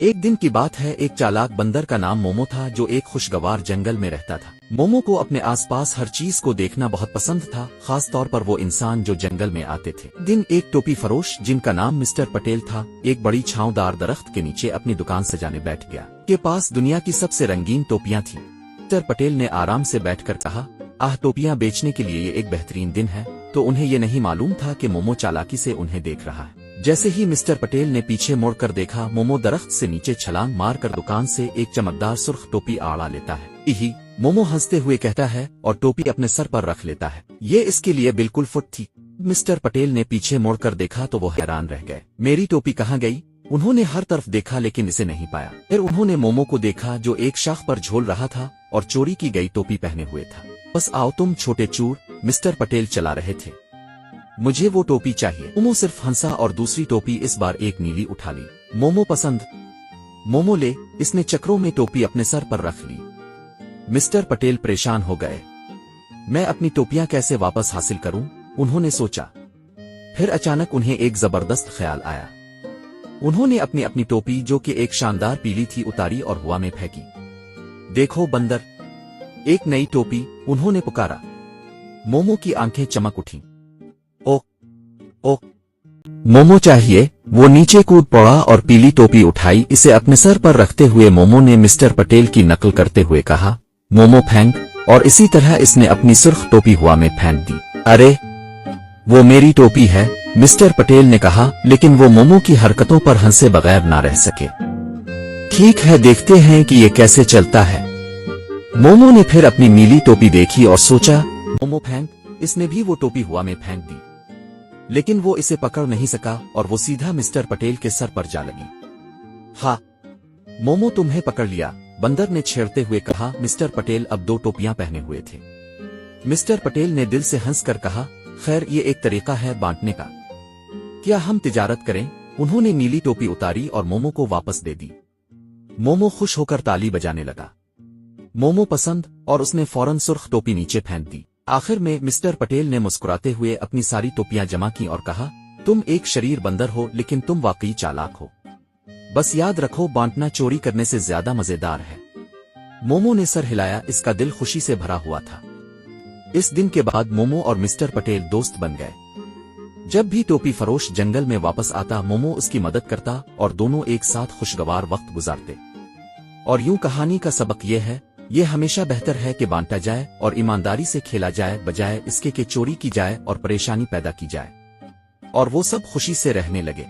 एक दिन की बात है, एक चालाक बंदर का नाम मोमो था जो एक खुशगवार जंगल में रहता था। मोमो को अपने आसपास हर चीज को देखना बहुत पसंद था, खास तौर पर वो इंसान जो जंगल में आते थे। दिन एक टोपी फरोश जिनका नाम मिस्टर पटेल था, एक बड़ी छांवदार दरख्त के नीचे अपनी दुकान सजाने बैठ गया। के पास दुनिया की सबसे रंगीन टोपियां थीं। मिस्टर पटेल ने आराम से बैठकर कहा, आह, टोपियां बेचने के लिए ये एक बेहतरीन दिन है। तो उन्हें ये नहीं मालूम था कि मोमो चालाकी से उन्हें देख रहा है। जैसे ही मिस्टर पटेल ने पीछे मुड़कर देखा, मोमो दरख्त से नीचे छलांग मारकर दुकान से एक चमकदार सुर्ख टोपी आड़ा लेता है। इही मोमो हंसते हुए कहता है और टोपी अपने सर पर रख लेता है। ये इसके लिए बिल्कुल फिट थी। मिस्टर पटेल ने पीछे मुड़कर देखा तो वो हैरान रह गए। मेरी टोपी कहाँ गई? उन्होंने हर तरफ देखा लेकिन इसे नहीं पाया। फिर उन्होंने मोमो को देखा जो एक शाख पर झोल रहा था और चोरी की गई टोपी पहने हुए था। बस आओ तुम छोटे चूर, मिस्टर पटेल चला रहे थे, मुझे वो टोपी चाहिए। मोमो सिर्फ हंसा और दूसरी टोपी इस बार एक नीली उठा ली। मोमो पसंद? मोमो ले। इसने चक्रों में टोपी अपने सर पर रख ली। मिस्टर पटेल परेशान हो गए। मैं अपनी टोपियां कैसे वापस हासिल करूं? उन्होंने सोचा। फिर अचानक उन्हें एक जबरदस्त ख्याल आया। उन्होंने अपनी अपनी टोपी जो कि एक शानदार पीली थी उतारी और हवा में फेंकी। देखो बंदर, एक नई टोपी, उन्होंने पुकारा। मोमो की आंखें चमक उठी। ओ मोमो चाहिए? वो नीचे कूद पड़ा और पीली टोपी उठाई। इसे अपने सर पर रखते हुए मोमो ने मिस्टर पटेल की नकल करते हुए कहा, मोमो फेंक। और इसी तरह इसने अपनी सुर्ख टोपी हवा में फेंक दी। अरे, वो मेरी टोपी है, मिस्टर पटेल ने कहा, लेकिन वो मोमो की हरकतों पर हंसे बगैर ना रह सके। ठीक है, देखते हैं कि ये कैसे चलता है। मोमो ने फिर अपनी नीली टोपी देखी और सोचा, मोमो फेंक। इसने भी वो टोपी हवा में फेंक दी, लेकिन वो इसे पकड़ नहीं सका और वो सीधा मिस्टर पटेल के सर पर जा लगी। हाँ, मोमो तुम्हें पकड़ लिया, बंदर ने छेड़ते हुए कहा। मिस्टर पटेल अब दो टोपियां पहने हुए थे। मिस्टर पटेल ने दिल से हंसकर कहा, खैर ये एक तरीका है बांटने का, क्या हम तिजारत करें? उन्होंने नीली टोपी उतारी और मोमो को वापस दे दी। मोमो खुश होकर ताली बजाने लगा। मोमो पसंद, और उसने फौरन सुर्ख टोपी नीचे फेंक दी। आखिर में मिस्टर पटेल ने मुस्कुराते हुए अपनी सारी टोपियां जमा की और कहा, तुम एक शरीर बंदर हो लेकिन तुम वाकई चालाक हो। बस याद रखो, बांटना चोरी करने से ज्यादा मजेदार है। मोमो ने सर हिलाया, इसका दिल खुशी से भरा हुआ था। इस दिन के बाद मोमो और मिस्टर पटेल दोस्त बन गए। जब भी टोपी फरोश जंगल में वापस आता, मोमो उसकी मदद करता और दोनों एक साथ खुशगवार वक्त गुजारते। और यूं कहानी का सबक यह है, ये हमेशा बेहतर है कि बांटा जाए और ईमानदारी से खेला जाए, बजाय इसके कि चोरी की जाए और परेशानी पैदा की जाए। और वो सब खुशी से रहने लगे।